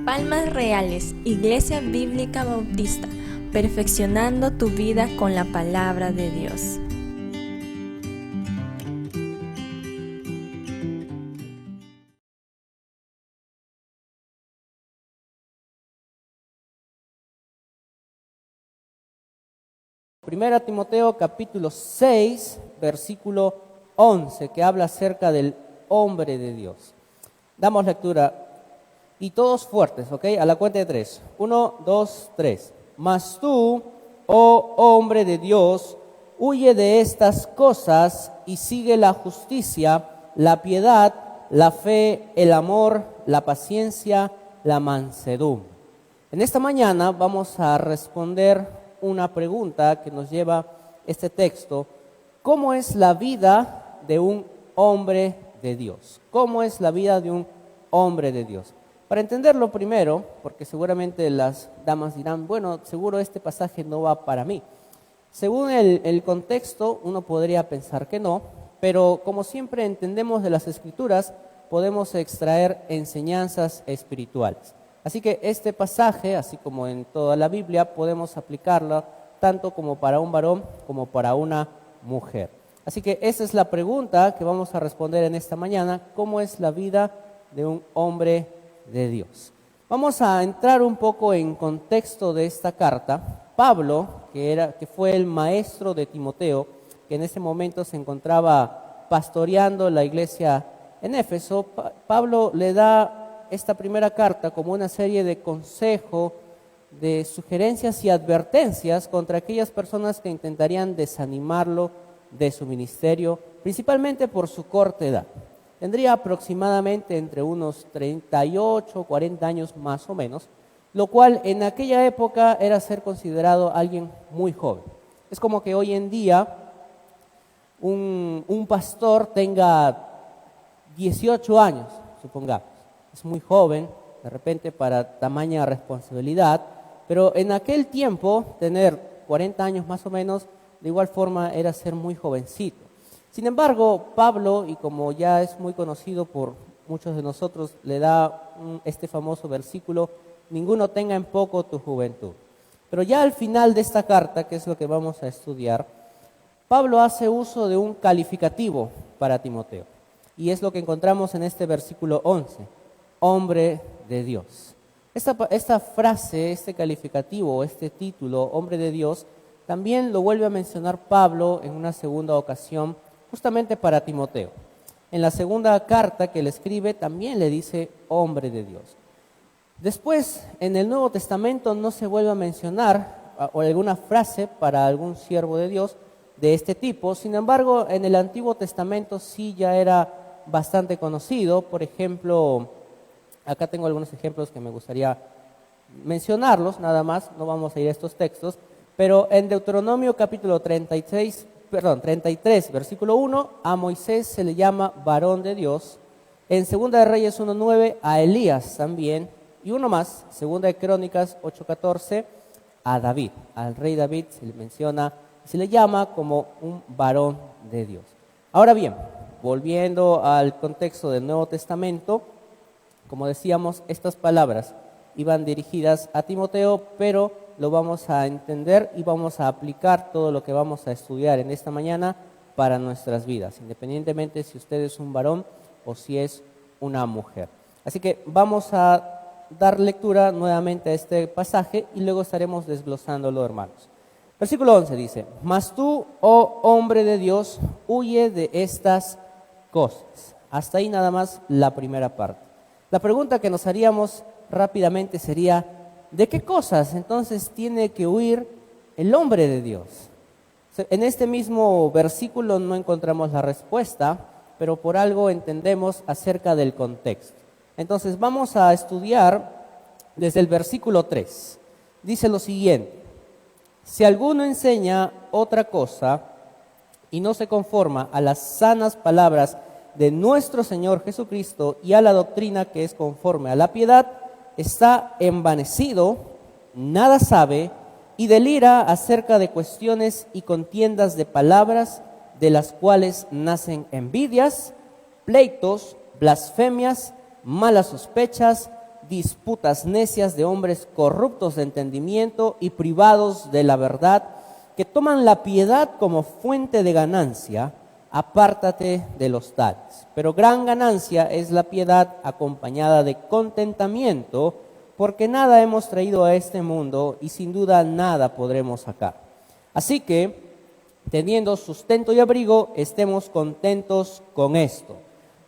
Palmas Reales, Iglesia Bíblica Bautista, perfeccionando tu vida con la palabra de Dios. Primera Timoteo capítulo 6, versículo 11, que habla acerca del hombre de Dios. Damos lectura. Y todos fuertes, ¿ok? A la cuenta de 3. 1, 2, 3. Mas tú, oh hombre de Dios, huye de estas cosas y sigue la justicia, la piedad, la fe, el amor, la paciencia, la mansedumbre. En esta mañana vamos a responder una pregunta que nos lleva este texto. ¿Cómo es la vida de un hombre de Dios? ¿Cómo es la vida de un hombre de Dios? Para entenderlo primero, porque seguramente las damas dirán, bueno, seguro este pasaje no va para mí. Según el contexto, uno podría pensar que no, pero como siempre entendemos de las Escrituras, podemos extraer enseñanzas espirituales. Así que este pasaje, así como en toda la Biblia, podemos aplicarlo tanto como para un varón como para una mujer. Así que esa es la pregunta que vamos a responder en esta mañana: ¿cómo es la vida de un hombre de Dios? Vamos a entrar un poco en contexto de esta carta. Pablo, que fue el maestro de Timoteo, que en ese momento se encontraba pastoreando la iglesia en Éfeso, Pablo le da esta primera carta como una serie de consejos, de sugerencias y advertencias contra aquellas personas que intentarían desanimarlo de su ministerio, principalmente por su corta edad. Tendría aproximadamente entre unos 38 o 40 años más o menos, lo cual en aquella época era ser considerado alguien muy joven. Es como que hoy en día un pastor tenga 18 años, supongamos. Es muy joven, de repente para tamaña responsabilidad, pero en aquel tiempo tener 40 años más o menos, de igual forma era ser muy jovencito. Sin embargo, Pablo, y como ya es muy conocido por muchos de nosotros, le da este famoso versículo: ninguno tenga en poco tu juventud. Pero ya al final de esta carta, que es lo que vamos a estudiar, Pablo hace uso de un calificativo para Timoteo. Y es lo que encontramos en este versículo 11, hombre de Dios. Esta frase, este calificativo, este título, hombre de Dios, también lo vuelve a mencionar Pablo en una segunda ocasión, justamente para Timoteo. En la segunda carta que le escribe también le dice hombre de Dios. Después, en el Nuevo Testamento no se vuelve a mencionar o alguna frase para algún siervo de Dios de este tipo. Sin embargo, en el Antiguo Testamento sí ya era bastante conocido. Por ejemplo, acá tengo algunos ejemplos que me gustaría mencionarlos, nada más, no vamos a ir a estos textos, pero en Deuteronomio capítulo 33, versículo 1, a Moisés se le llama varón de Dios. En Segunda de Reyes 1:9, a Elías también. Y uno más, Segunda de Crónicas 8:14, a David. Al rey David se le menciona, se le llama como un varón de Dios. Ahora bien, volviendo al contexto del Nuevo Testamento, como decíamos, estas palabras iban dirigidas a Timoteo, pero lo vamos a entender y vamos a aplicar todo lo que vamos a estudiar en esta mañana para nuestras vidas, independientemente si usted es un varón o si es una mujer. Así que vamos a dar lectura nuevamente a este pasaje y luego estaremos desglosándolo, hermanos. Versículo 11 dice: mas tú, oh hombre de Dios, huye de estas cosas. Hasta ahí nada más la primera parte. La pregunta que nos haríamos rápidamente sería: ¿de qué cosas entonces tiene que huir el hombre de Dios? En este mismo versículo no encontramos la respuesta, pero por algo entendemos acerca del contexto. Entonces vamos a estudiar desde el versículo 3. Dice lo siguiente: si alguno enseña otra cosa y no se conforma a las sanas palabras de nuestro Señor Jesucristo y a la doctrina que es conforme a la piedad, está envanecido, nada sabe y delira acerca de cuestiones y contiendas de palabras, de las cuales nacen envidias, pleitos, blasfemias, malas sospechas, disputas necias de hombres corruptos de entendimiento y privados de la verdad, que toman la piedad como fuente de ganancia. Apártate de los tales. Pero gran ganancia es la piedad acompañada de contentamiento, porque nada hemos traído a este mundo y sin duda nada podremos sacar. Así que, teniendo sustento y abrigo, estemos contentos con esto.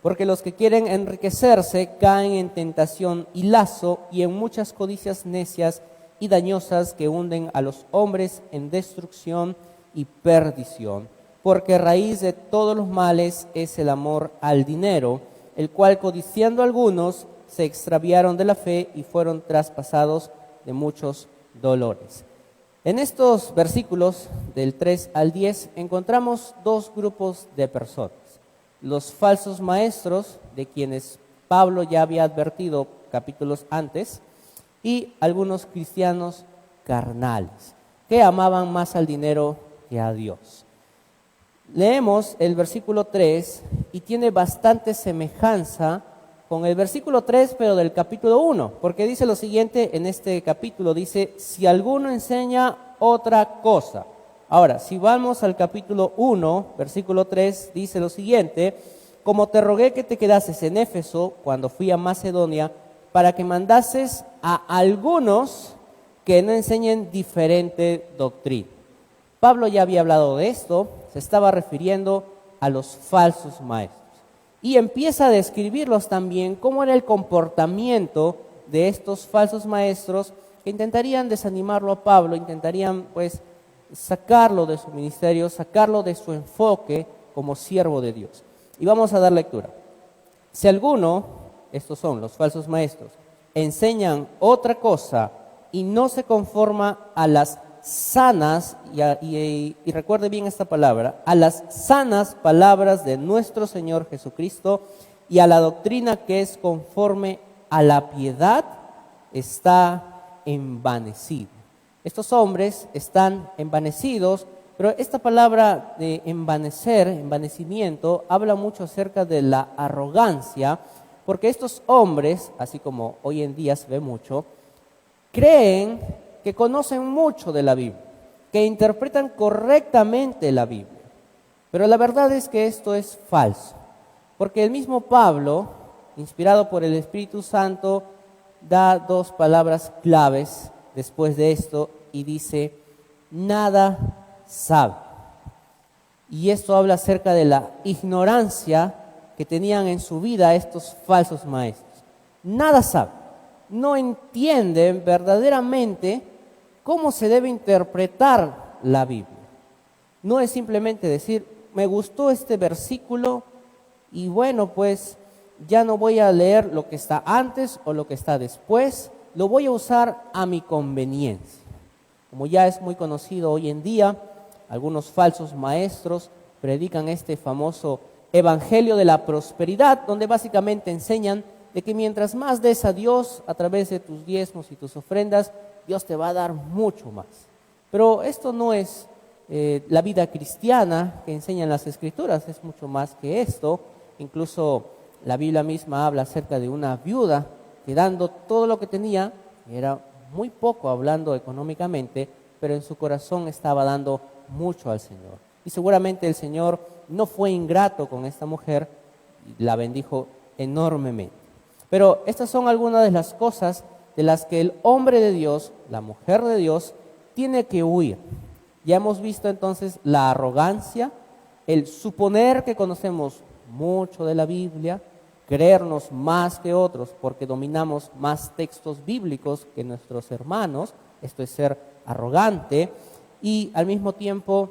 Porque los que quieren enriquecerse caen en tentación y lazo y en muchas codicias necias y dañosas que hunden a los hombres en destrucción y perdición. Porque raíz de todos los males es el amor al dinero, el cual codiciando algunos se extraviaron de la fe y fueron traspasados de muchos dolores. En estos versículos del 3 al 10 encontramos dos grupos de personas. Los falsos maestros, de quienes Pablo ya había advertido capítulos antes, y algunos cristianos carnales, que amaban más al dinero que a Dios. Leemos el versículo 3 y tiene bastante semejanza con el versículo 3, pero del capítulo 1, porque dice lo siguiente en este capítulo, dice, si alguno enseña otra cosa. Ahora, si vamos al capítulo 1, versículo 3, dice lo siguiente, como te rogué que te quedases en Éfeso cuando fui a Macedonia, para que mandases a algunos que no enseñen diferente doctrina. Pablo ya había hablado de esto, se estaba refiriendo a los falsos maestros. Y empieza a describirlos también cómo era el comportamiento de estos falsos maestros que intentarían desanimarlo a Pablo, intentarían pues sacarlo de su ministerio, sacarlo de su enfoque como siervo de Dios. Y vamos a dar lectura. Si alguno, estos son los falsos maestros, enseñan otra cosa y no se conforma a las sanas, y recuerde bien esta palabra, a las sanas palabras de nuestro Señor Jesucristo y a la doctrina que es conforme a la piedad, está envanecido. Estos hombres están envanecidos, pero esta palabra de envanecer, envanecimiento, habla mucho acerca de la arrogancia, porque estos hombres, así como hoy en día se ve mucho, creen que conocen mucho de la Biblia, que interpretan correctamente la Biblia. Pero la verdad es que esto es falso, porque el mismo Pablo, inspirado por el Espíritu Santo, da dos palabras claves después de esto y dice, nada sabe. Y esto habla acerca de la ignorancia que tenían en su vida estos falsos maestros. Nada sabe, no entienden verdaderamente cómo se debe interpretar la Biblia. No es simplemente decir, me gustó este versículo y bueno, pues ya no voy a leer lo que está antes o lo que está después, lo voy a usar a mi conveniencia. Como ya es muy conocido hoy en día, algunos falsos maestros predican este famoso evangelio de la prosperidad, donde básicamente enseñan de que mientras más des a Dios a través de tus diezmos y tus ofrendas, Dios te va a dar mucho más. Pero esto no es la vida cristiana que enseñan las Escrituras, es mucho más que esto. Incluso la Biblia misma habla acerca de una viuda que dando todo lo que tenía, era muy poco hablando económicamente, pero en su corazón estaba dando mucho al Señor. Y seguramente el Señor no fue ingrato con esta mujer, la bendijo enormemente. Pero estas son algunas de las cosas de las que el hombre de Dios, la mujer de Dios, tiene que huir. Ya hemos visto entonces la arrogancia, el suponer que conocemos mucho de la Biblia, creernos más que otros porque dominamos más textos bíblicos que nuestros hermanos, esto es ser arrogante, y al mismo tiempo,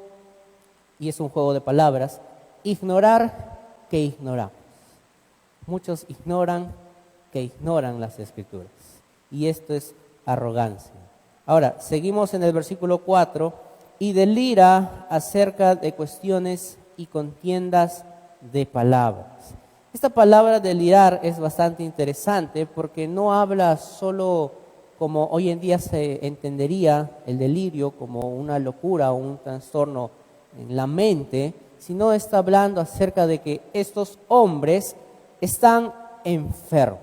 y es un juego de palabras, ignorar que ignoramos. Muchos ignoran que ignoran las Escrituras, y esto es arrogancia. Ahora, seguimos en el versículo 4, y delira acerca de cuestiones y contiendas de palabras. Esta palabra delirar es bastante interesante porque no habla solo como hoy en día se entendería el delirio como una locura o un trastorno en la mente, sino está hablando acerca de que estos hombres están enfermos.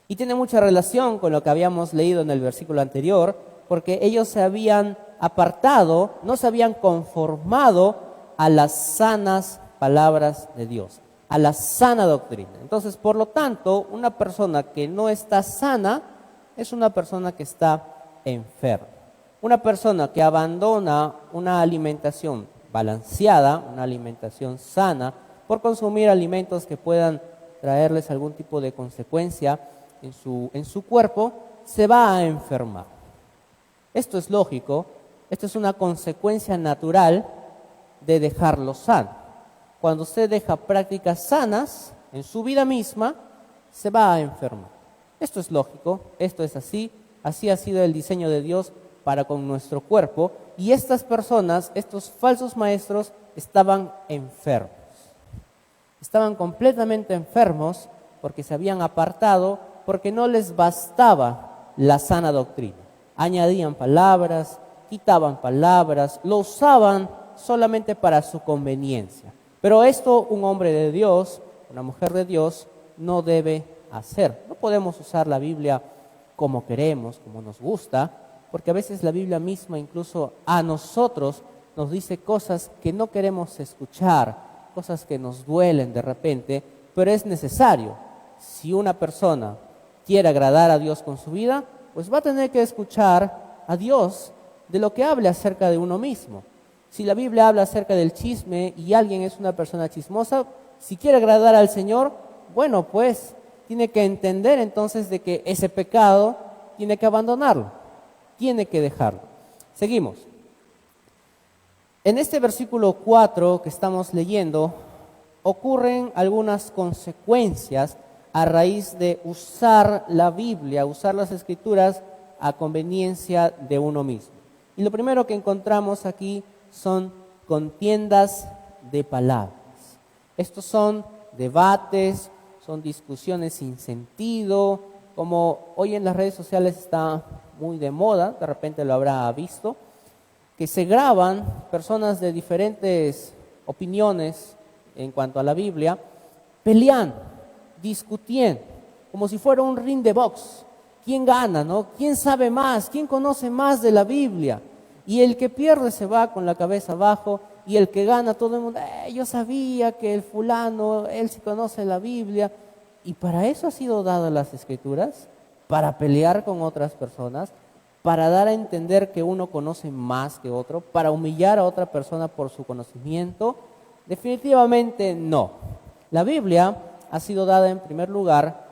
Y tiene mucha relación con lo que habíamos leído en el versículo anterior, porque ellos se habían apartado, no se habían conformado a las sanas palabras de Dios, a la sana doctrina. Entonces, por lo tanto, una persona que no está sana es una persona que está enferma. Una persona que abandona una alimentación balanceada, una alimentación sana, por consumir alimentos que puedan traerles algún tipo de consecuencia en su cuerpo, se va a enfermar. Esto es lógico, esto es una consecuencia natural de dejarlo sano. Cuando usted deja prácticas sanas en su vida misma, se va a enfermar. Esto es lógico, esto es así ha sido el diseño de Dios para con nuestro cuerpo, y estas personas, estos falsos maestros, estaban enfermos. Estaban completamente enfermos porque se habían apartado, porque no les bastaba la sana doctrina. Añadían palabras, quitaban palabras, lo usaban solamente para su conveniencia. Pero esto un hombre de Dios, una mujer de Dios, no debe hacer. No podemos usar la Biblia como queremos, como nos gusta, porque a veces la Biblia misma incluso a nosotros nos dice cosas que no queremos escuchar, cosas que nos duelen de repente, pero es necesario. Si una persona quiere agradar a Dios con su vida, pues va a tener que escuchar a Dios de lo que hable acerca de uno mismo. Si la Biblia habla acerca del chisme y alguien es una persona chismosa, si quiere agradar al Señor, bueno, pues tiene que entender entonces de que ese pecado tiene que abandonarlo, tiene que dejarlo. Seguimos. En este versículo 4 que estamos leyendo, ocurren algunas consecuencias a raíz de usar la Biblia, usar las Escrituras a conveniencia de uno mismo. Y lo primero que encontramos aquí son contiendas de palabras. Estos son debates, son discusiones sin sentido, como hoy en las redes sociales está muy de moda, de repente lo habrá visto, que se graban personas de diferentes opiniones en cuanto a la Biblia, peleando, discutiendo, como si fuera un ring de box. ¿Quién gana, no? ¿Quién sabe más? ¿Quién conoce más de la Biblia? Y el que pierde se va con la cabeza abajo, y el que gana, todo el mundo, yo sabía que el fulano, él sí conoce la Biblia. Y para eso ha sido dado las Escrituras, para pelear con otras personas, para dar a entender que uno conoce más que otro, para humillar a otra persona por su conocimiento. Definitivamente no. La Biblia ha sido dada en primer lugar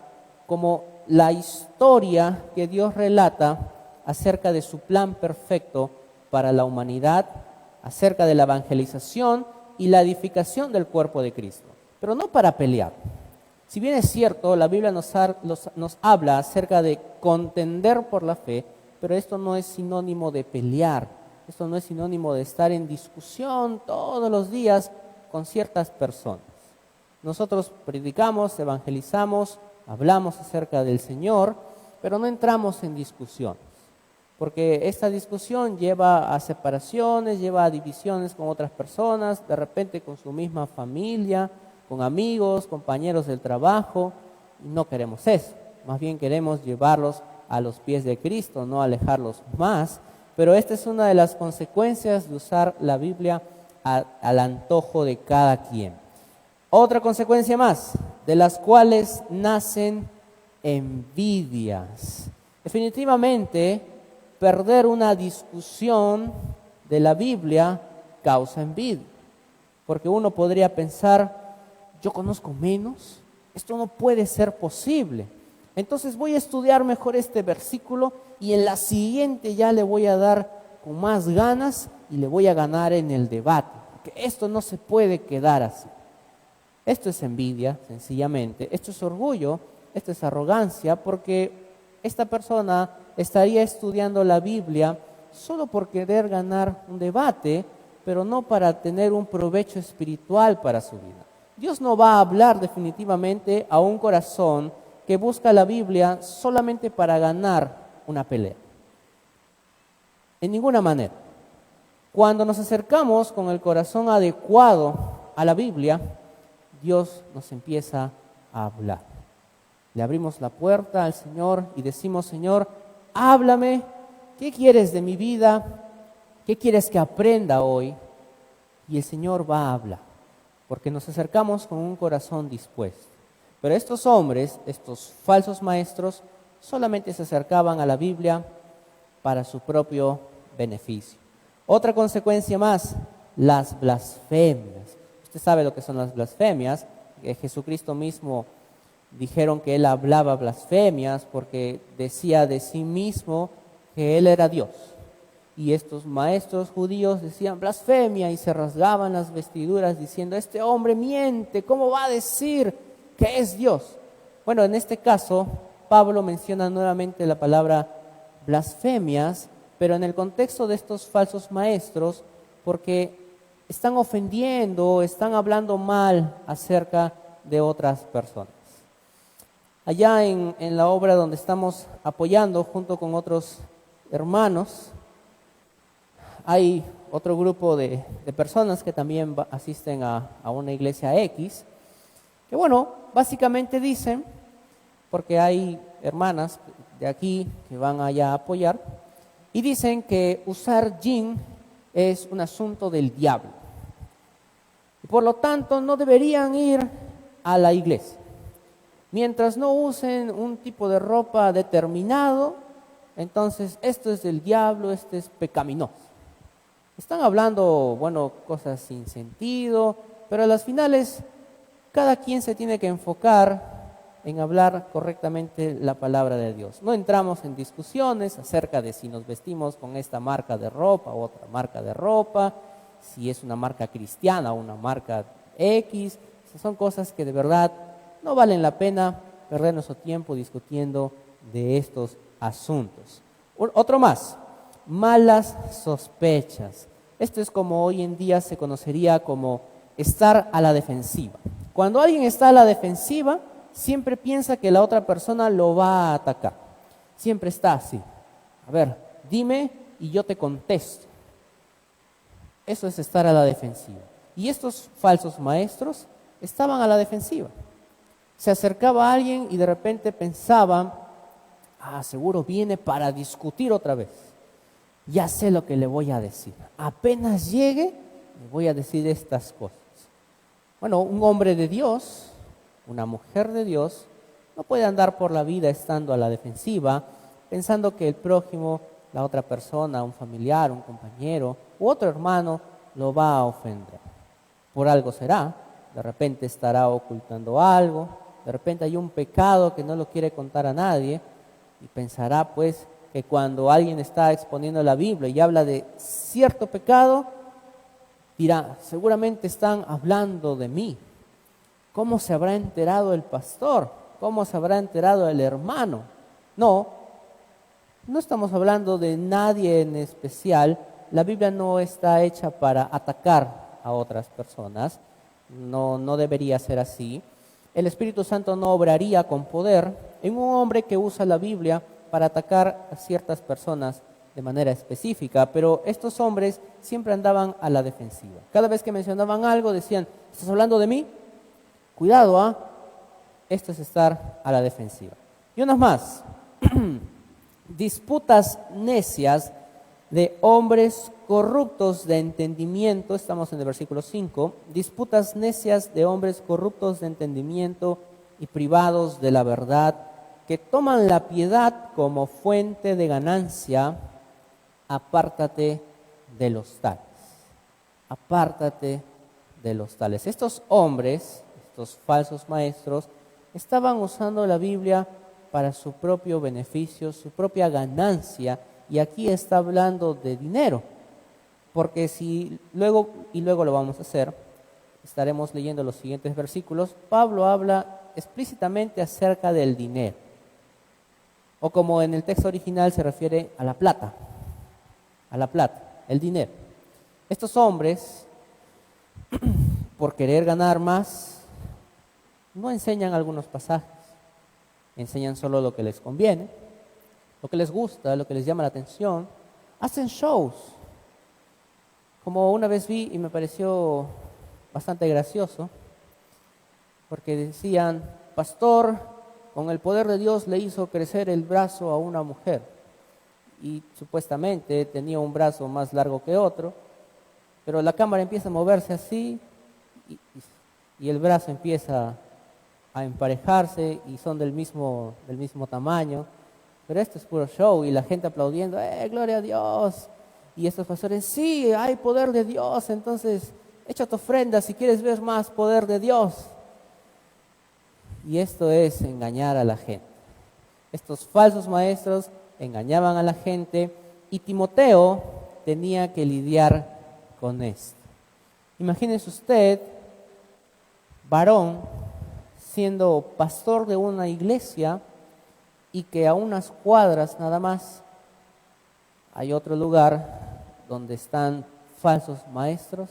como la historia que Dios relata acerca de su plan perfecto para la humanidad, acerca de la evangelización y la edificación del cuerpo de Cristo, pero no para pelear. Si bien es cierto, la Biblia nos habla acerca de contender por la fe, pero esto no es sinónimo de pelear, esto no es sinónimo de estar en discusión todos los días con ciertas personas. Nosotros predicamos, evangelizamos, hablamos acerca del Señor, pero no entramos en discusiones, porque esta discusión lleva a separaciones, lleva a divisiones con otras personas, de repente con su misma familia, con amigos, compañeros del trabajo, y no queremos eso. Más bien queremos llevarlos a los pies de Cristo, no alejarlos más. Pero esta es una de las consecuencias de usar la Biblia al antojo de cada quien. Otra consecuencia más, de las cuales nacen envidias. Definitivamente, perder una discusión de la Biblia causa envidia, porque uno podría pensar, yo conozco menos, esto no puede ser posible. Entonces voy a estudiar mejor este versículo y en la siguiente ya le voy a dar con más ganas y le voy a ganar en el debate, porque esto no se puede quedar así. Esto es envidia, sencillamente. Esto es orgullo, esto es arrogancia, porque esta persona estaría estudiando la Biblia solo por querer ganar un debate, pero no para tener un provecho espiritual para su vida. Dios no va a hablar definitivamente a un corazón que busca la Biblia solamente para ganar una pelea. En ninguna manera. Cuando nos acercamos con el corazón adecuado a la Biblia, Dios nos empieza a hablar. Le abrimos la puerta al Señor y decimos, Señor, háblame, ¿qué quieres de mi vida? ¿Qué quieres que aprenda hoy? Y el Señor va a hablar, porque nos acercamos con un corazón dispuesto. Pero estos hombres, estos falsos maestros, solamente se acercaban a la Biblia para su propio beneficio. Otra consecuencia más, las blasfemias. Usted sabe lo que son las blasfemias. Jesucristo mismo dijeron que él hablaba blasfemias porque decía de sí mismo que él era Dios. Y estos maestros judíos decían blasfemia y se rasgaban las vestiduras diciendo, este hombre miente, ¿cómo va a decir que es Dios? Bueno, en este caso, Pablo menciona nuevamente la palabra blasfemias, pero en el contexto de estos falsos maestros, porque están ofendiendo, están hablando mal acerca de otras personas. Allá en la obra donde estamos apoyando junto con otros hermanos, hay otro grupo de personas que también asisten a una iglesia X, que bueno, básicamente dicen, porque hay hermanas de aquí que van allá a apoyar, y dicen que usar jean es un asunto del diablo. Y por lo tanto no deberían ir a la iglesia. Mientras no usen un tipo de ropa determinado, entonces esto es del diablo, esto es pecaminoso. Están hablando, bueno, cosas sin sentido, pero a las finales cada quien se tiene que enfocar en hablar correctamente la palabra de Dios. No entramos en discusiones acerca de si nos vestimos con esta marca de ropa o otra marca de ropa, si es una marca cristiana o una marca X. Son cosas que de verdad no valen la pena perder nuestro tiempo discutiendo de estos asuntos. Otro más, malas sospechas. Esto es como hoy en día se conocería como estar a la defensiva. Cuando alguien está a la defensiva, siempre piensa que la otra persona lo va a atacar. Siempre está así. A ver, dime y yo te contesto. Eso es estar a la defensiva. Y estos falsos maestros estaban a la defensiva. Se acercaba a alguien y de repente pensaban, seguro viene para discutir otra vez. Ya sé lo que le voy a decir. Apenas llegue, le voy a decir estas cosas. Bueno, un hombre de Dios, una mujer de Dios, no puede andar por la vida estando a la defensiva, pensando que el prójimo, la otra persona, un familiar, un compañero u otro hermano, lo va a ofender. Por algo será, de repente estará ocultando algo, de repente hay un pecado que no lo quiere contar a nadie y pensará pues que cuando alguien está exponiendo la Biblia y habla de cierto pecado, dirá, seguramente están hablando de mí. ¿Cómo se habrá enterado el pastor? ¿Cómo se habrá enterado el hermano? No estamos hablando de nadie en especial. La Biblia no está hecha para atacar a otras personas. No debería ser así. El Espíritu Santo no obraría con poder en un hombre que usa la Biblia para atacar a ciertas personas de manera específica, pero estos hombres siempre andaban a la defensiva. Cada vez que mencionaban algo decían, ¿estás hablando de mí? Cuidado, esto es estar a la defensiva. Y unos más, disputas necias de hombres corruptos de entendimiento, estamos en el versículo 5, disputas necias de hombres corruptos de entendimiento y privados de la verdad, que toman la piedad como fuente de ganancia. Apártate de los tales. Apártate de los tales. Estos hombres, estos falsos maestros, estaban usando la Biblia para su propio beneficio, su propia ganancia, y aquí está hablando de dinero, porque si luego lo vamos a hacer, estaremos leyendo los siguientes versículos, Pablo habla explícitamente acerca del dinero, o como en el texto original se refiere a la plata, el dinero. Estos hombres, por querer ganar más, no enseñan algunos pasajes, enseñan solo lo que les conviene, lo que les gusta, lo que les llama la atención, hacen shows. Como una vez vi y me pareció bastante gracioso, porque decían, pastor, con el poder de Dios le hizo crecer el brazo a una mujer y supuestamente tenía un brazo más largo que otro, pero la cámara empieza a moverse así y el brazo empieza a emparejarse y son del mismo tamaño. Pero esto es puro show y la gente aplaudiendo, gloria a Dios! Y estos pastores, sí, hay poder de Dios, entonces echa tu ofrenda si quieres ver más poder de Dios. Y esto es engañar a la gente. Estos falsos maestros engañaban a la gente y Timoteo tenía que lidiar con esto. Imagínese usted, varón, siendo pastor de una iglesia y que a unas cuadras nada más hay otro lugar donde están falsos maestros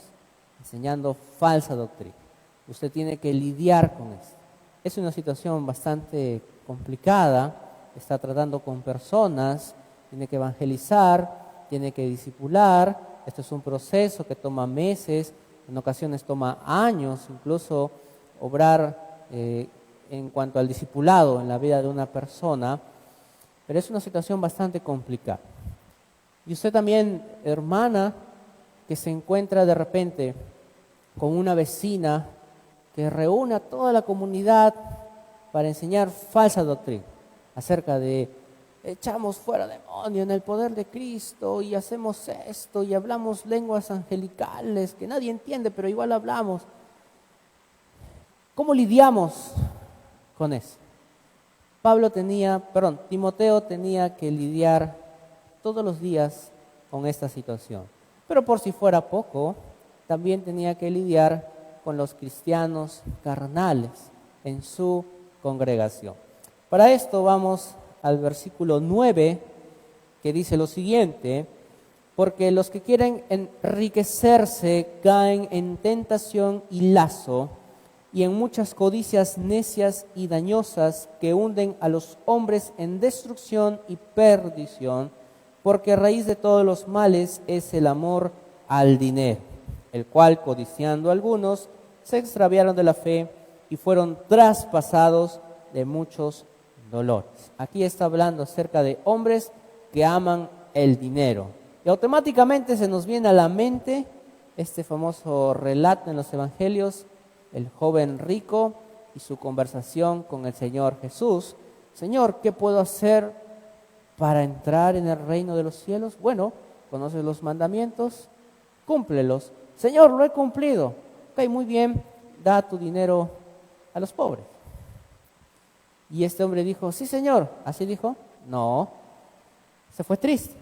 enseñando falsa doctrina. Usted tiene que lidiar con esto. Es una situación bastante complicada, está tratando con personas, tiene que evangelizar, tiene que discipular. Esto es un proceso que toma meses, en ocasiones toma años, incluso obrar en cuanto al discipulado en la vida de una persona, pero es una situación bastante complicada. Y usted también, hermana, que se encuentra de repente con una vecina que reúne a toda la comunidad para enseñar falsa doctrina acerca de echamos fuera demonio en el poder de Cristo y hacemos esto y hablamos lenguas angelicales que nadie entiende, pero igual hablamos. ¿Cómo lidiamos con eso? Timoteo tenía que lidiar todos los días con esta situación. Pero por si fuera poco, también tenía que lidiar con los cristianos carnales en su congregación. Para esto vamos al versículo 9, que dice lo siguiente: porque los que quieren enriquecerse caen en tentación y lazo, y en muchas codicias necias y dañosas que hunden a los hombres en destrucción y perdición, porque raíz de todos los males es el amor al dinero, el cual, codiciando algunos, se extraviaron de la fe y fueron traspasados de muchos dolores. Aquí está hablando acerca de hombres que aman el dinero. Y automáticamente se nos viene a la mente este famoso relato en los evangelios, el joven rico y su conversación con el Señor Jesús. Señor, ¿qué puedo hacer para entrar en el reino de los cielos? Bueno, conoces los mandamientos, cúmplelos. Señor, lo he cumplido. Ok, muy bien, da tu dinero a los pobres. Y este hombre dijo, sí, Señor. ¿Así dijo? No, se fue triste.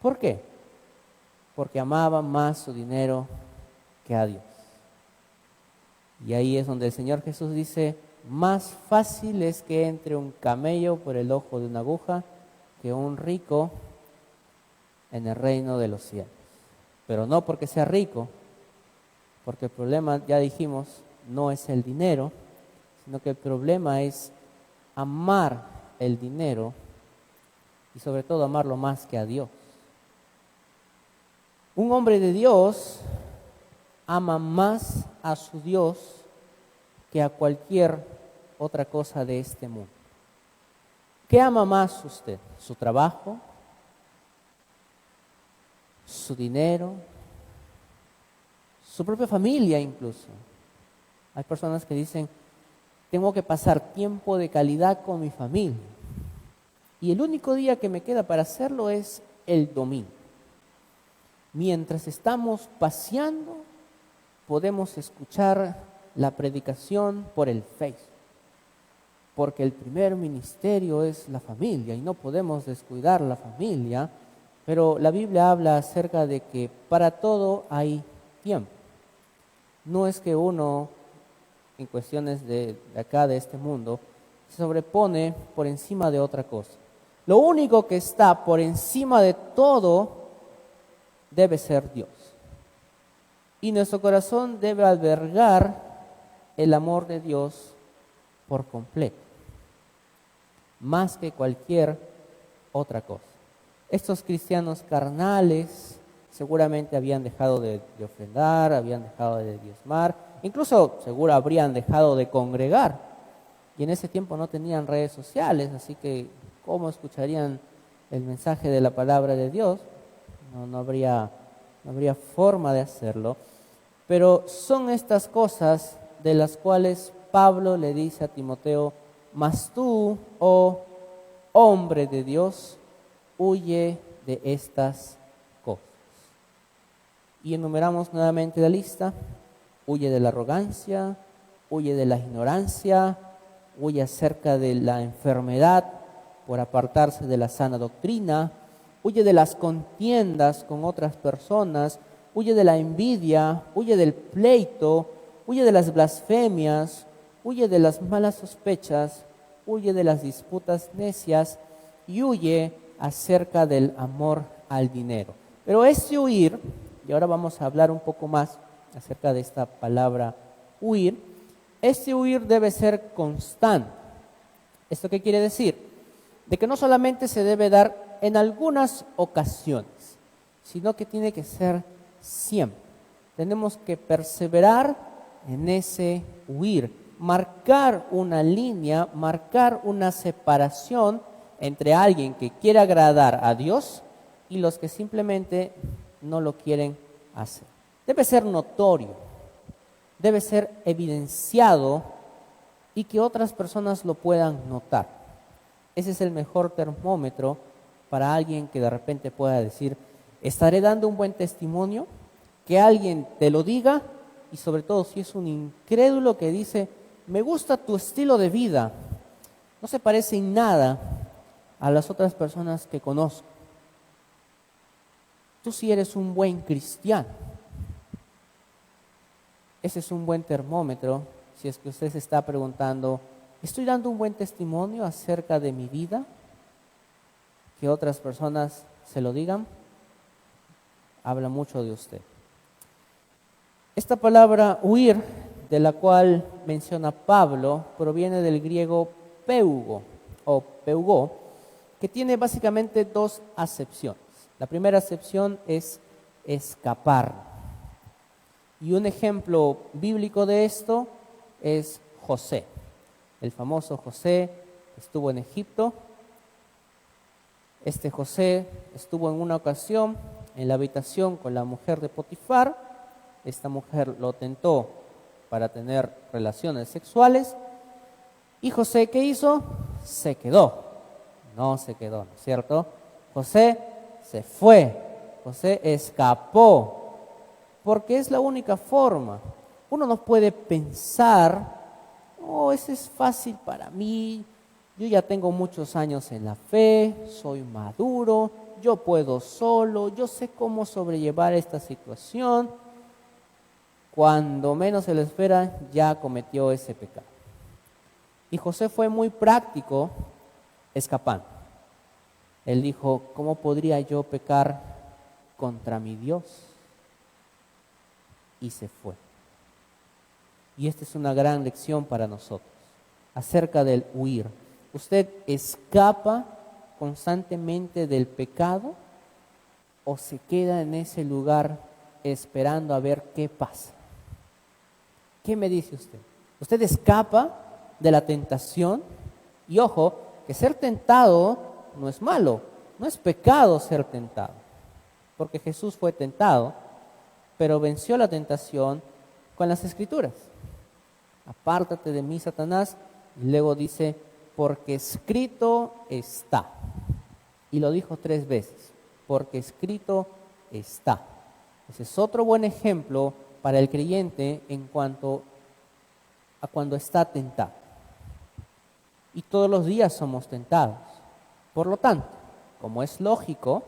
¿Por qué? Porque amaba más su dinero que a Dios. Y ahí es donde el Señor Jesús dice, más fácil es que entre un camello por el ojo de una aguja que un rico en el reino de los cielos. Pero no porque sea rico, porque el problema, ya dijimos, no es el dinero, sino que el problema es amar el dinero y sobre todo amarlo más que a Dios. Un hombre de Dios ama más a su Dios que a cualquier otra cosa de este mundo. ¿Qué ama más usted? ¿Su trabajo? ¿Su dinero? ¿Su propia familia incluso? Hay personas que dicen, tengo que pasar tiempo de calidad con mi familia. Y el único día que me queda para hacerlo es el domingo. Mientras estamos paseando, podemos escuchar la predicación por el Facebook. Porque el primer ministerio es la familia y no podemos descuidar la familia. Pero la Biblia habla acerca de que para todo hay tiempo. No es que uno, en cuestiones de acá, de este mundo, se sobrepone por encima de otra cosa. Lo único que está por encima de todo debe ser Dios. Y nuestro corazón debe albergar el amor de Dios por completo, más que cualquier otra cosa. Estos cristianos carnales seguramente habían dejado de ofrendar, habían dejado de diezmar, incluso seguro habrían dejado de congregar. y en ese tiempo no tenían redes sociales, así que ¿cómo escucharían el mensaje de la palabra de Dios? No habría forma de hacerlo. Pero son estas cosas de las cuales Pablo le dice a Timoteo: mas tú, oh hombre de Dios, huye de estas cosas. Y enumeramos nuevamente la lista: huye de la arrogancia, huye de la ignorancia, huye acerca de la enfermedad por apartarse de la sana doctrina, huye de las contiendas con otras personas, huye de la envidia, huye del pleito, huye de las blasfemias, huye de las malas sospechas, huye de las disputas necias y huye acerca del amor al dinero. Pero este huir, y ahora vamos a hablar un poco más acerca de esta palabra huir, este huir debe ser constante. ¿Esto qué quiere decir? De que no solamente se debe dar en algunas ocasiones, sino que tiene que ser siempre. Tenemos que perseverar en ese huir, marcar una línea, marcar una separación entre alguien que quiere agradar a Dios y los que simplemente no lo quieren hacer. Debe ser notorio, debe ser evidenciado y que otras personas lo puedan notar. Ese es el mejor termómetro para alguien que de repente pueda decir: ¿estaré dando un buen testimonio? Que alguien te lo diga, y sobre todo si es un incrédulo que dice: me gusta tu estilo de vida, no se parece en nada a las otras personas que conozco. Tú sí eres un buen cristiano. Ese es un buen termómetro si es que usted se está preguntando: ¿estoy dando un buen testimonio acerca de mi vida? Que otras personas se lo digan, habla mucho de usted. Esta palabra huir, de la cual menciona Pablo, proviene del griego peugo o peugó, que tiene básicamente dos acepciones. La primera acepción es escapar. Y un ejemplo bíblico de esto es José. El famoso José estuvo en Egipto. Este José estuvo en una ocasión en la habitación con la mujer de Potifar. Esta mujer lo tentó para tener relaciones sexuales. ¿Y José qué hizo? Se quedó. No se quedó, ¿no es cierto? José se fue. José escapó. Porque es la única forma. Uno no puede pensar: oh, eso es fácil para mí, yo ya tengo muchos años en la fe, soy maduro, yo puedo solo, yo sé cómo sobrellevar esta situación. Cuando menos se lo espera, ya cometió ese pecado. Y José fue muy práctico escapando. Él dijo: ¿cómo podría yo pecar contra mi Dios? Y se fue. Y esta es una gran lección para nosotros acerca del huir. ¿Usted escapa constantemente del pecado o se queda en ese lugar esperando a ver qué pasa? ¿Qué me dice usted? ¿Usted escapa de la tentación? Y ojo, que ser tentado no es malo, no es pecado ser tentado, porque Jesús fue tentado, pero venció la tentación con las Escrituras. Apártate de mí, Satanás. Y luego dice: porque escrito está. Y lo dijo 3 veces: porque escrito está. Ese es otro buen ejemplo para el creyente en cuanto a cuando está tentado. Y todos los días somos tentados. Por lo tanto, como es lógico,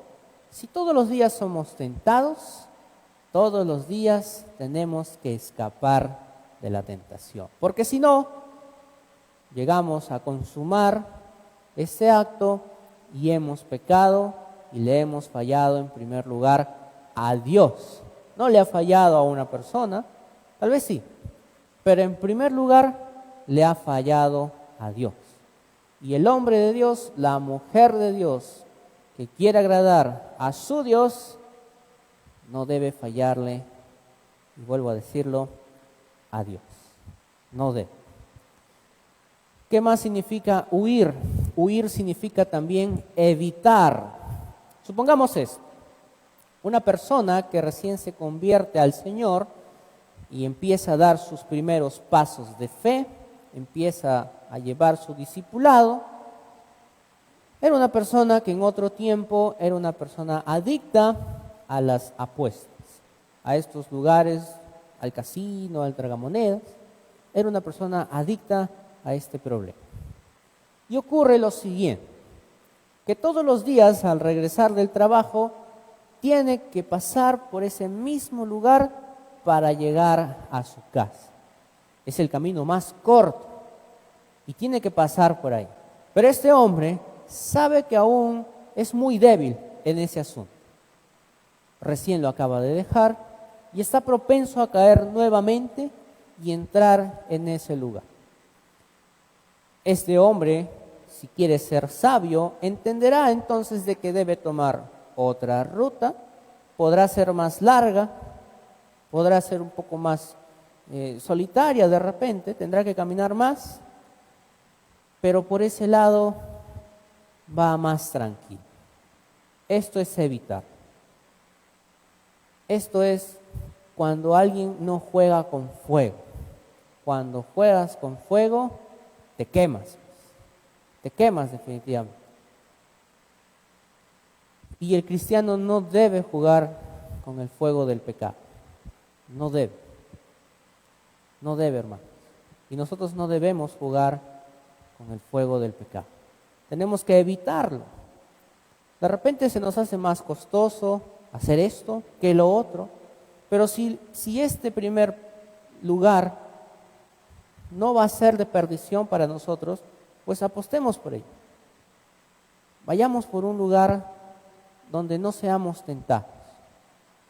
si todos los días somos tentados, todos los días tenemos que escapar de la tentación. Porque si no, llegamos a consumar ese acto y hemos pecado y le hemos fallado en primer lugar a Dios. No le ha fallado a una persona, tal vez sí, pero en primer lugar le ha fallado a Dios. Y el hombre de Dios, la mujer de Dios, que quiere agradar a su Dios, no debe fallarle, y vuelvo a decirlo, a Dios. No debe. ¿Qué más significa huir? Huir significa también evitar. Supongamos esto. Una persona que recién se convierte al Señor y empieza a dar sus primeros pasos de fe, empieza a llevar su discipulado, era una persona que en otro tiempo era una persona adicta a las apuestas, a estos lugares, al casino, al tragamonedas. Era una persona adicta a este problema. Y ocurre lo siguiente, que todos los días al regresar del trabajo tiene que pasar por ese mismo lugar para llegar a su casa. Es el camino más corto y tiene que pasar por ahí. Pero este hombre sabe que aún es muy débil en ese asunto. Recién lo acaba de dejar y está propenso a caer nuevamente y entrar en ese lugar. Este hombre, si quiere ser sabio, entenderá entonces de que debe tomar otra ruta, podrá ser más larga, podrá ser un poco más solitaria de repente, tendrá que caminar más, pero por ese lado va más tranquilo. Esto es evitar. Esto es cuando alguien no juega con fuego. Cuando juegas con fuego, te quemas. Te quemas definitivamente. Y el cristiano no debe jugar con el fuego del pecado. No debe. No debe, hermanos. Y nosotros no debemos jugar con el fuego del pecado. Tenemos que evitarlo. De repente se nos hace más costoso hacer esto que lo otro. Pero si este primer lugar no va a ser de perdición para nosotros, pues apostemos por ello. Vayamos por un lugar donde no seamos tentados.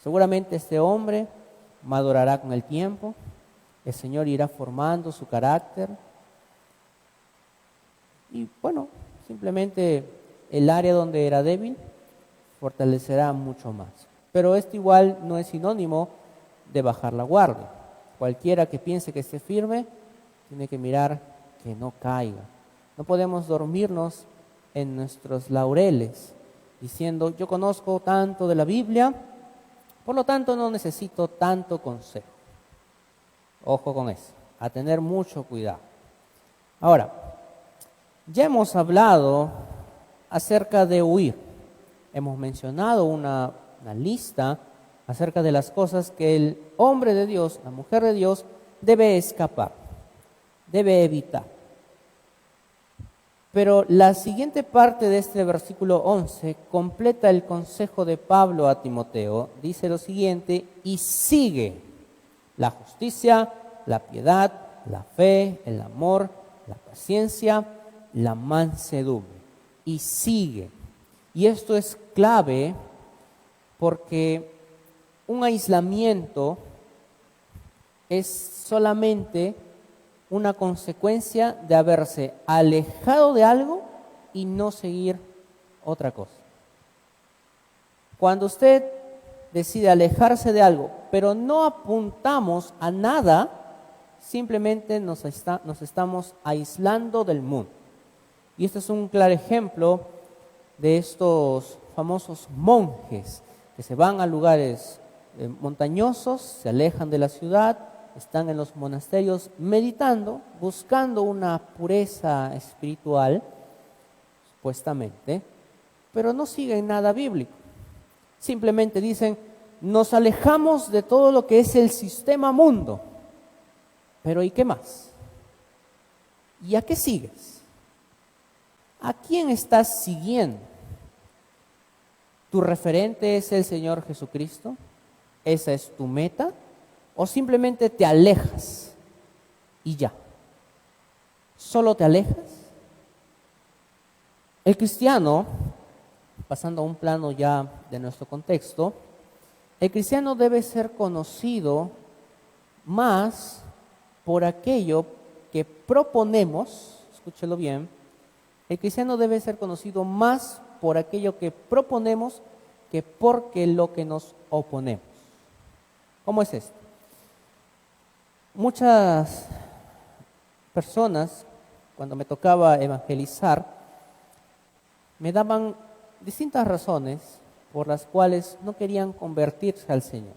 Seguramente este hombre madurará con el tiempo, el Señor irá formando su carácter y bueno, simplemente el área donde era débil fortalecerá mucho más. Pero esto igual no es sinónimo de bajar la guardia. Cualquiera que piense que esté firme tiene que mirar que no caiga. No podemos dormirnos en nuestros laureles diciendo yo conozco tanto de la Biblia, por lo tanto no necesito tanto consejo. Ojo con eso, a tener mucho cuidado. Ahora, ya hemos hablado acerca de huir. Hemos mencionado una lista acerca de las cosas que el hombre de Dios, la mujer de Dios, debe escapar, debe evitar. Pero la siguiente parte de este versículo 11 completa el consejo de Pablo a Timoteo. Dice lo siguiente, y sigue la justicia, la piedad, la fe, el amor, la paciencia, la mansedumbre. Y sigue. Y esto es clave porque un aislamiento es solamente una consecuencia de haberse alejado de algo y no seguir otra cosa. Cuando usted decide alejarse de algo, pero no apuntamos a nada, simplemente nos estamos aislando del mundo. Y este es un claro ejemplo de estos famosos monjes que se van a lugares montañosos, se alejan de la ciudad, están en los monasterios meditando, buscando una pureza espiritual, supuestamente, pero no siguen nada bíblico. Simplemente dicen, nos alejamos de todo lo que es el sistema mundo. Pero ¿y qué más? ¿Y a qué sigues? ¿A quién estás siguiendo? ¿Tu referente es el Señor Jesucristo? ¿Esa es tu meta? ¿O simplemente te alejas y ya? ¿Solo te alejas? El cristiano, pasando a un plano ya de nuestro contexto, el cristiano debe ser conocido más por aquello que proponemos, escúchelo bien, el cristiano debe ser conocido más por aquello que proponemos que porque lo que nos oponemos. ¿Cómo es esto? Muchas personas cuando me tocaba evangelizar, me daban distintas razones por las cuales no querían convertirse al Señor.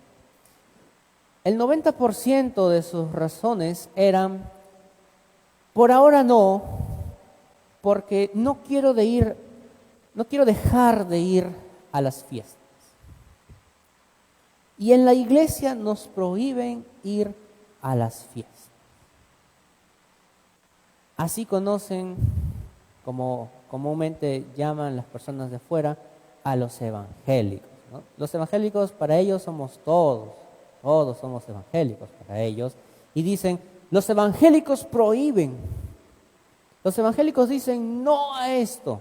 El 90% de sus razones eran: por ahora no, porque no quiero dejar de ir a las fiestas. Y en la iglesia nos prohíben ir a las fiestas. Así conocen, como comúnmente llaman las personas de afuera, a los evangélicos, ¿no? Los evangélicos para ellos somos todos somos evangélicos para ellos. Y dicen, los evangélicos prohíben. Los evangélicos dicen no a esto.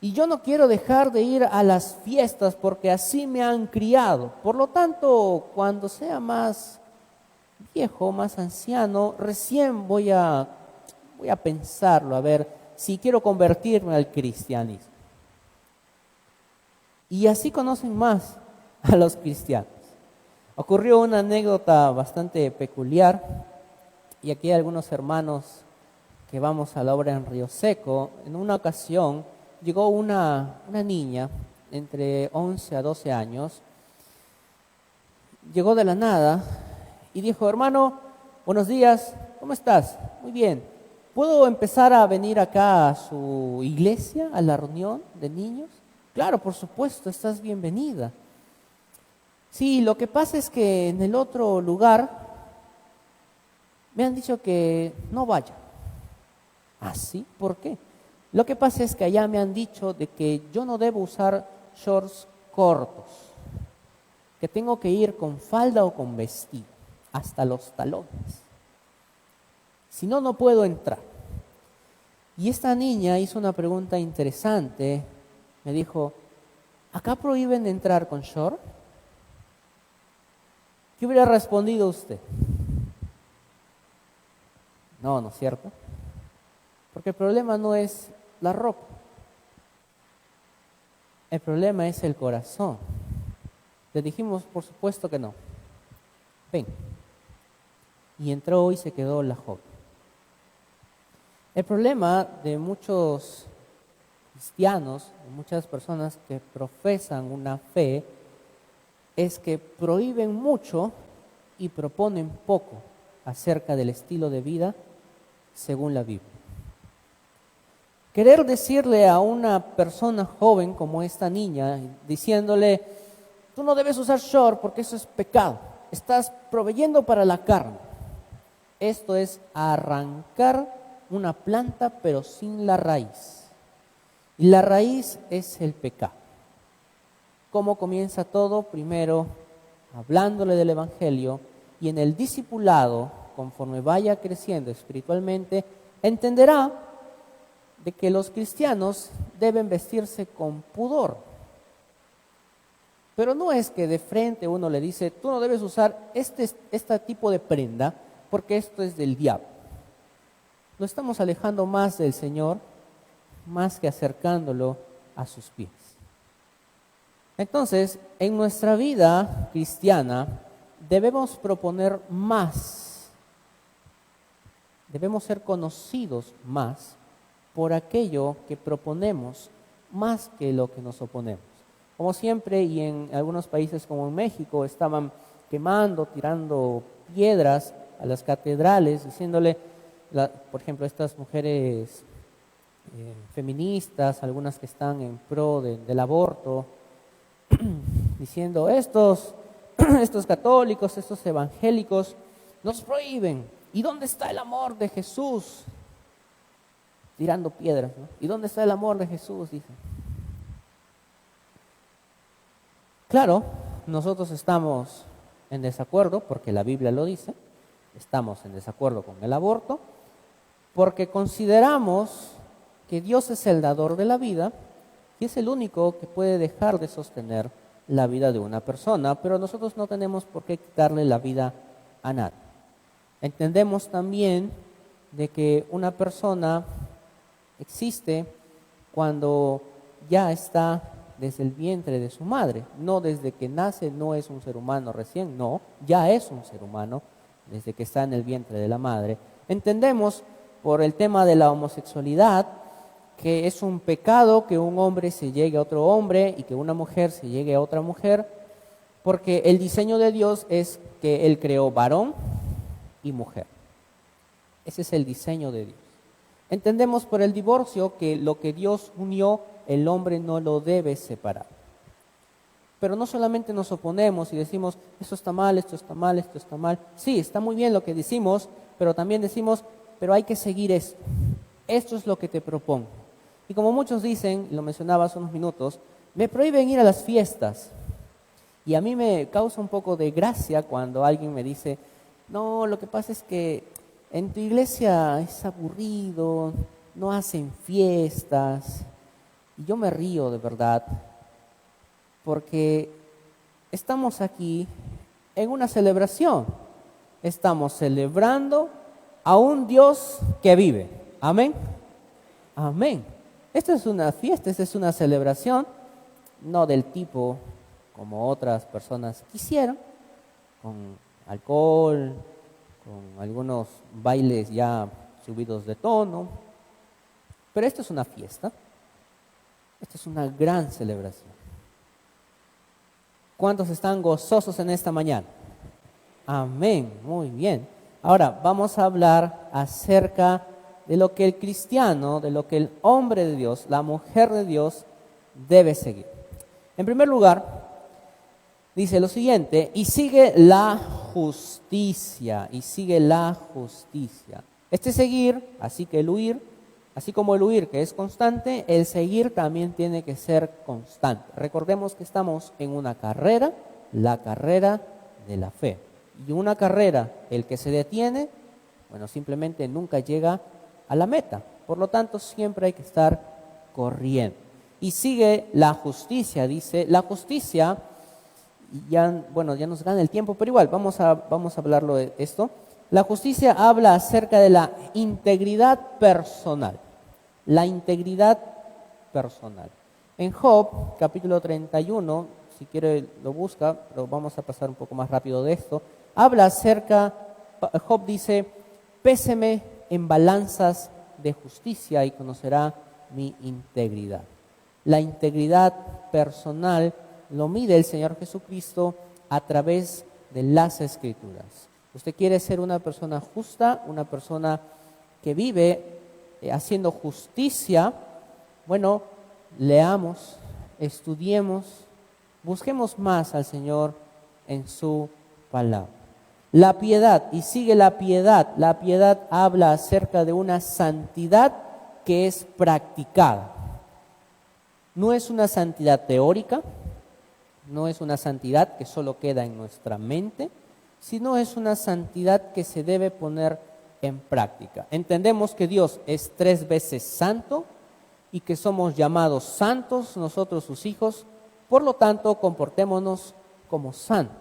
Y yo no quiero dejar de ir a las fiestas porque así me han criado. Por lo tanto, cuando sea más viejo, más anciano, recién voy a pensarlo, a ver si quiero convertirme al cristianismo. Y así conocen más a los cristianos. Ocurrió una anécdota bastante peculiar, y aquí hay algunos hermanos que vamos a la obra en Río Seco. En una ocasión llegó una niña entre 11 a 12 años, llegó de la nada y dijo: hermano, buenos días, ¿cómo estás? Muy bien, ¿puedo empezar a venir acá a su iglesia, a la reunión de niños? Claro, por supuesto, estás bienvenida. Sí, lo que pasa es que en el otro lugar me han dicho que no vaya. ¿Ah, sí? ¿Por qué? Lo que pasa es que allá me han dicho de que yo no debo usar shorts cortos, que tengo que ir con falda o con vestido, hasta los talones. Si no, no puedo entrar. Y esta niña hizo una pregunta interesante. Me dijo: ¿acá prohíben entrar con short? ¿Qué hubiera respondido usted? No, ¿no es cierto? Porque el problema no es la ropa. El problema es el corazón. Le dijimos, por supuesto que no. Ven. Y entró y se quedó la joven. El problema de muchos cristianos, de muchas personas que profesan una fe, es que prohíben mucho y proponen poco acerca del estilo de vida según la Biblia. Querer decirle a una persona joven como esta niña, diciéndole: tú no debes usar short porque eso es pecado, estás proveyendo para la carne. Esto es arrancar una planta pero sin la raíz. Y la raíz es el pecado. ¿Cómo comienza todo? Primero, hablándole del Evangelio, y en el discipulado, conforme vaya creciendo espiritualmente, entenderá de que los cristianos deben vestirse con pudor. Pero no es que de frente uno le dice: tú no debes usar este tipo de prenda porque esto es del diablo. Lo estamos alejando más del Señor, más que acercándolo a sus pies. Entonces, en nuestra vida cristiana debemos proponer más. Debemos ser conocidos más por aquello que proponemos, más que lo que nos oponemos. Como siempre, y en algunos países como en México, estaban quemando, tirando piedras a las catedrales, diciéndole, por ejemplo, estas mujeres feministas, algunas que están en pro del aborto, diciendo: estos católicos, estos evangélicos nos prohíben. ¿Y dónde está el amor de Jesús? Tirando piedras, ¿no? ¿Y dónde está el amor de Jesús? Dicen. Claro, nosotros estamos en desacuerdo, porque la Biblia lo dice. Estamos en desacuerdo con el aborto, porque consideramos que Dios es el dador de la vida y es el único que puede dejar de sostener la vida de una persona, pero nosotros no tenemos por qué quitarle la vida a nadie. Entendemos también de que una persona existe cuando ya está desde el vientre de su madre, no desde que nace, no es un ser humano recién, no, ya es un ser humano desde que está en el vientre de la madre. Entendemos por el tema de la homosexualidad, que es un pecado que un hombre se llegue a otro hombre y que una mujer se llegue a otra mujer, porque el diseño de Dios es que Él creó varón y mujer. Ese es el diseño de Dios. Entendemos por el divorcio que lo que Dios unió, el hombre no lo debe separar. Pero no solamente nos oponemos y decimos, esto está mal, esto está mal, esto está mal. Sí, está muy bien lo que decimos, pero también decimos, pero hay que seguir esto. Esto es lo que te propongo. Y como muchos dicen, y lo mencionaba hace unos minutos, me prohíben ir a las fiestas. Y a mí me causa un poco de gracia cuando alguien me dice, no, lo que pasa es que en tu iglesia es aburrido, no hacen fiestas. Y yo me río de verdad, porque estamos aquí en una celebración. Estamos celebrando a un Dios que vive. Amén. Amén. Esta es una fiesta, esta es una celebración, no del tipo como otras personas quisieran, con alcohol, con algunos bailes ya subidos de tono. Pero esto es una fiesta, esta es una gran celebración. ¿Cuántos están gozosos en esta mañana? Amén, muy bien. Ahora vamos a hablar acerca de lo que el cristiano, de lo que el hombre de Dios, la mujer de Dios debe seguir. En primer lugar, dice lo siguiente, y sigue la justicia, y sigue la justicia. Este seguir, así que el huir, así como el huir que es constante, el seguir también tiene que ser constante. Recordemos que estamos en una carrera, la carrera de la fe. Y una carrera, el que se detiene, bueno, simplemente nunca llega a la meta. Por lo tanto, siempre hay que estar corriendo. Y sigue la justicia, dice, la justicia, ya nos gana el tiempo, pero igual, vamos a hablarlo de esto. La justicia habla acerca de la integridad personal. La integridad personal. En Job, capítulo 31, si quiere lo busca, pero vamos a pasar un poco más rápido de esto. Habla acerca, Job dice, péseme en balanzas de justicia y conocerá mi integridad. La integridad personal lo mide el Señor Jesucristo a través de las Escrituras. Usted quiere ser una persona justa, una persona que vive haciendo justicia. Bueno, leamos, estudiemos, busquemos más al Señor en su palabra. La piedad, y sigue la piedad. La piedad habla acerca de una santidad que es practicada. No es una santidad teórica, no es una santidad que solo queda en nuestra mente, sino es una santidad que se debe poner en práctica. Entendemos que Dios es 3 veces santo y que somos llamados santos nosotros sus hijos, por lo tanto comportémonos como santos,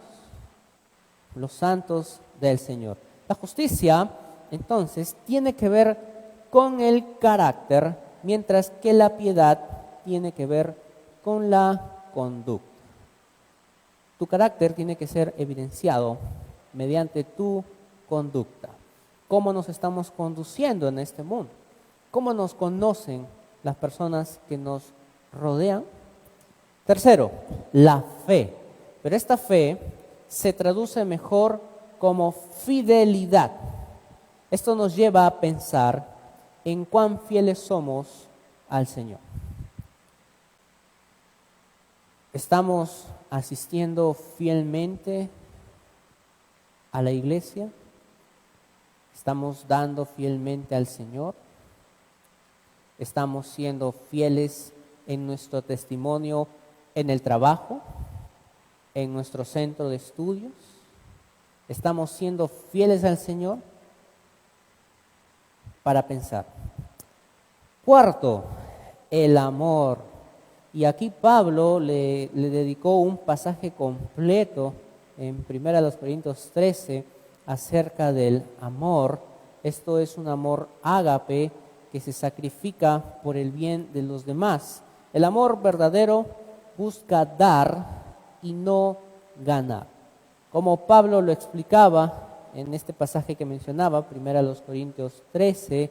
los santos del Señor. La justicia, entonces, tiene que ver con el carácter, mientras que la piedad tiene que ver con la conducta. Tu carácter tiene que ser evidenciado mediante tu conducta. ¿Cómo nos estamos conduciendo en este mundo? ¿Cómo nos conocen las personas que nos rodean? Tercero, la fe. Pero esta fe se traduce mejor como fidelidad. Esto nos lleva a pensar en cuán fieles somos al Señor. ¿Estamos asistiendo fielmente a la iglesia? ¿Estamos dando fielmente al Señor? ¿Estamos siendo fieles en nuestro testimonio en el trabajo, en nuestro centro de estudios? ¿Estamos siendo fieles al Señor? Para pensar. Cuarto, el amor. Y aquí Pablo le dedicó un pasaje completo en 1 Corintios 13 acerca del amor. Esto es un amor ágape que se sacrifica por el bien de los demás. El amor verdadero busca dar y no ganar. Como Pablo lo explicaba en este pasaje que mencionaba, 1 Corintios 13,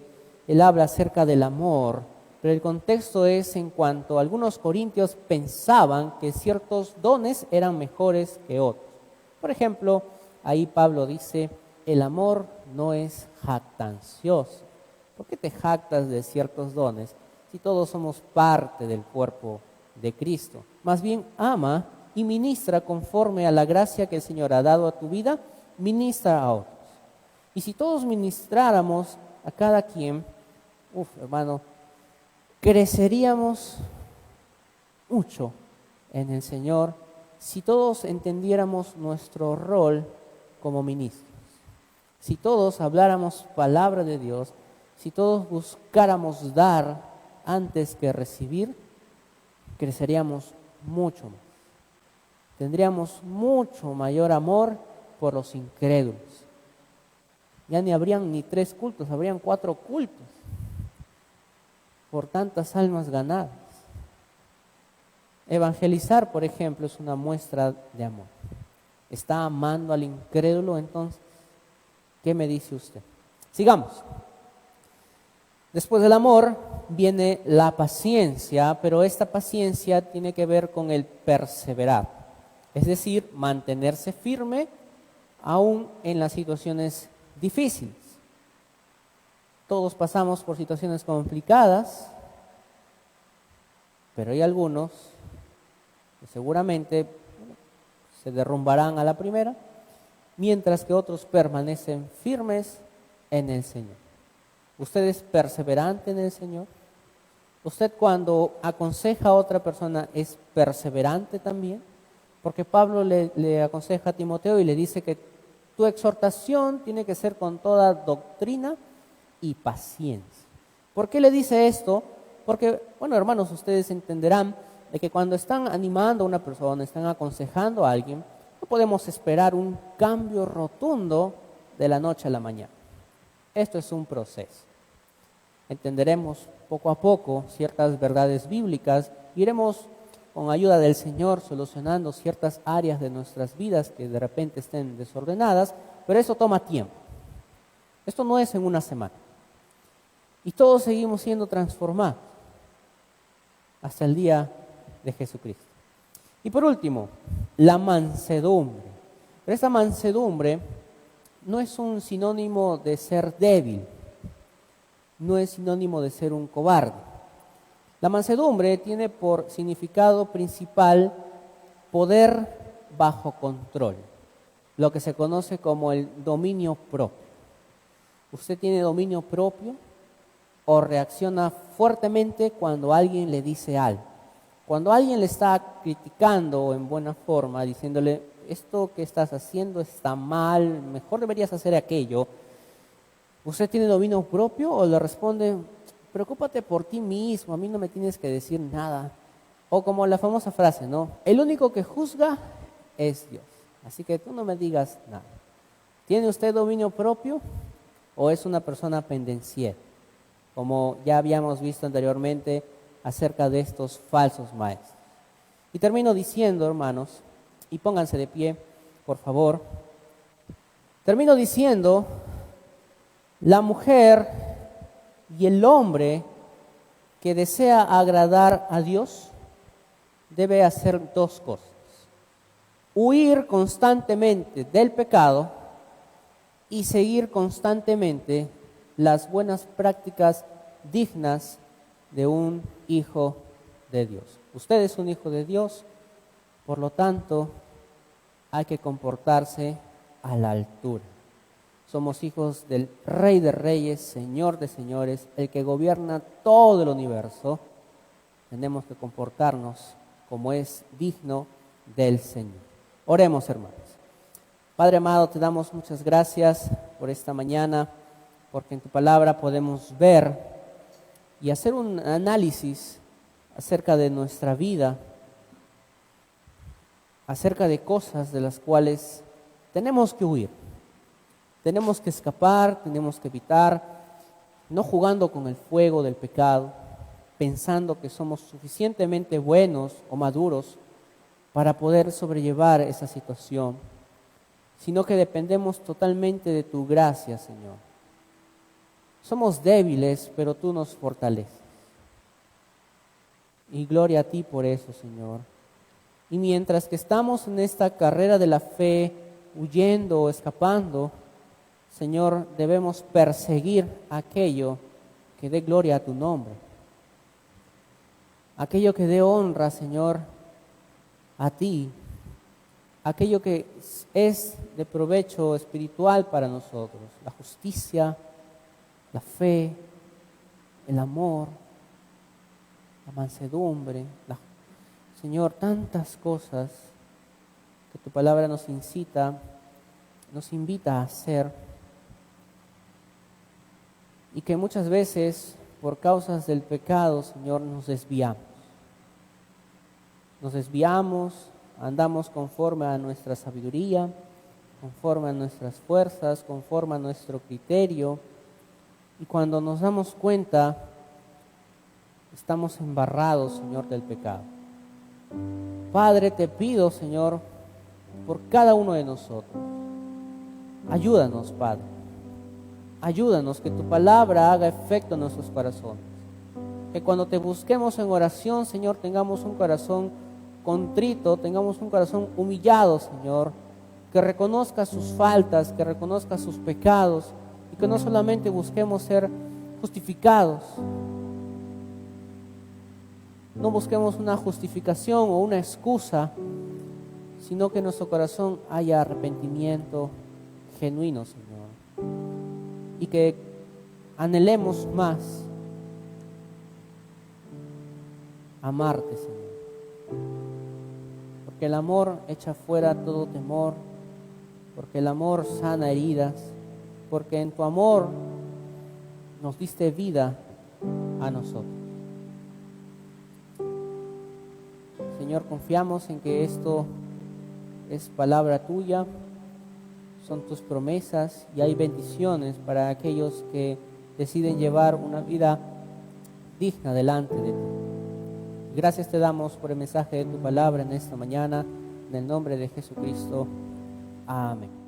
él habla acerca del amor, pero el contexto es en cuanto algunos corintios pensaban que ciertos dones eran mejores que otros. Por ejemplo, ahí Pablo dice, el amor no es jactancioso. ¿Por qué te jactas de ciertos dones si todos somos parte del cuerpo de Cristo? Más bien ama y ministra conforme a la gracia que el Señor ha dado a tu vida, ministra a otros. Y si todos ministráramos a cada quien, hermano, creceríamos mucho en el Señor si todos entendiéramos nuestro rol como ministros. Si todos habláramos palabra de Dios, si todos buscáramos dar antes que recibir, creceríamos mucho más. Tendríamos mucho mayor amor por los incrédulos. Ya ni habrían ni 3 cultos, habrían 4 cultos por tantas almas ganadas. Evangelizar, por ejemplo, es una muestra de amor. ¿Está amando al incrédulo entonces? ¿Qué me dice usted? Sigamos. Después del amor viene la paciencia, pero esta paciencia tiene que ver con el perseverar. Es decir, mantenerse firme aún en las situaciones difíciles. Todos pasamos por situaciones complicadas, pero hay algunos que seguramente se derrumbarán a la primera, mientras que otros permanecen firmes en el Señor. ¿Usted es perseverante en el Señor? ¿Usted cuando aconseja a otra persona es perseverante también? Porque Pablo le aconseja a Timoteo y le dice que tu exhortación tiene que ser con toda doctrina y paciencia. ¿Por qué le dice esto? Porque, bueno, hermanos, ustedes entenderán de que cuando están animando a una persona, están aconsejando a alguien, no podemos esperar un cambio rotundo de la noche a la mañana. Esto es un proceso. Entenderemos poco a poco ciertas verdades bíblicas, iremos con ayuda del Señor solucionando ciertas áreas de nuestras vidas que de repente estén desordenadas, pero eso toma tiempo. Esto no es en una semana. Y todos seguimos siendo transformados hasta el día de Jesucristo. Y por último, la mansedumbre. Pero esta mansedumbre no es un sinónimo de ser débil, no es sinónimo de ser un cobarde. La mansedumbre tiene por significado principal poder bajo control, lo que se conoce como el dominio propio. ¿Usted tiene dominio propio o reacciona fuertemente cuando alguien le dice algo? Cuando alguien le está criticando en buena forma, diciéndole, esto que estás haciendo está mal, mejor deberías hacer aquello, ¿usted tiene dominio propio o le responde, preocúpate por ti mismo, a mí no me tienes que decir nada? O como la famosa frase, ¿no? El único que juzga es Dios, así que tú no me digas nada. ¿Tiene usted dominio propio o es una persona pendenciera? Como ya habíamos visto anteriormente acerca de estos falsos maestros. Y termino diciendo, hermanos, y pónganse de pie, por favor. Termino diciendo, la mujer y el hombre que desea agradar a Dios debe hacer 2 cosas. Huir constantemente del pecado y seguir constantemente las buenas prácticas dignas de un hijo de Dios. Usted es un hijo de Dios, por lo tanto, hay que comportarse a la altura. Somos hijos del Rey de Reyes, Señor de Señores, el que gobierna todo el universo. Tenemos que comportarnos como es digno del Señor. Oremos, hermanos. Padre amado, te damos muchas gracias por esta mañana, porque en tu palabra podemos ver y hacer un análisis acerca de nuestra vida, acerca de cosas de las cuales tenemos que huir, tenemos que escapar, tenemos que evitar, no jugando con el fuego del pecado, pensando que somos suficientemente buenos o maduros para poder sobrellevar esa situación, sino que dependemos totalmente de tu gracia, Señor. Somos débiles, pero tú nos fortaleces. Y gloria a ti por eso, Señor. Y mientras que estamos en esta carrera de la fe, huyendo o escapando, Señor, debemos perseguir aquello que dé gloria a tu nombre. Aquello que dé honra, Señor, a ti. Aquello que es de provecho espiritual para nosotros. La justicia, la fe, el amor, la mansedumbre, Señor, tantas cosas que tu palabra nos invita a hacer, y que muchas veces por causas del pecado, Señor, nos desviamos. Nos desviamos, andamos conforme a nuestra sabiduría, conforme a nuestras fuerzas, conforme a nuestro criterio, y cuando nos damos cuenta, estamos embarrados, Señor, del pecado. Padre, te pido, Señor, por cada uno de nosotros. Ayúdanos, Padre. Ayúdanos, que tu palabra haga efecto en nuestros corazones. Que cuando te busquemos en oración, Señor, tengamos un corazón contrito, tengamos un corazón humillado, Señor. Que reconozca sus faltas, que reconozca sus pecados, y que no solamente busquemos ser justificados. No busquemos una justificación o una excusa, sino que en nuestro corazón haya arrepentimiento genuino, Señor. Y que anhelemos más amarte, Señor. Porque el amor echa fuera todo temor, porque el amor sana heridas, porque en tu amor nos diste vida a nosotros. Señor, confiamos en que esto es palabra tuya, son tus promesas, y hay bendiciones para aquellos que deciden llevar una vida digna delante de ti. Gracias te damos por el mensaje de tu palabra en esta mañana, en el nombre de Jesucristo. Amén.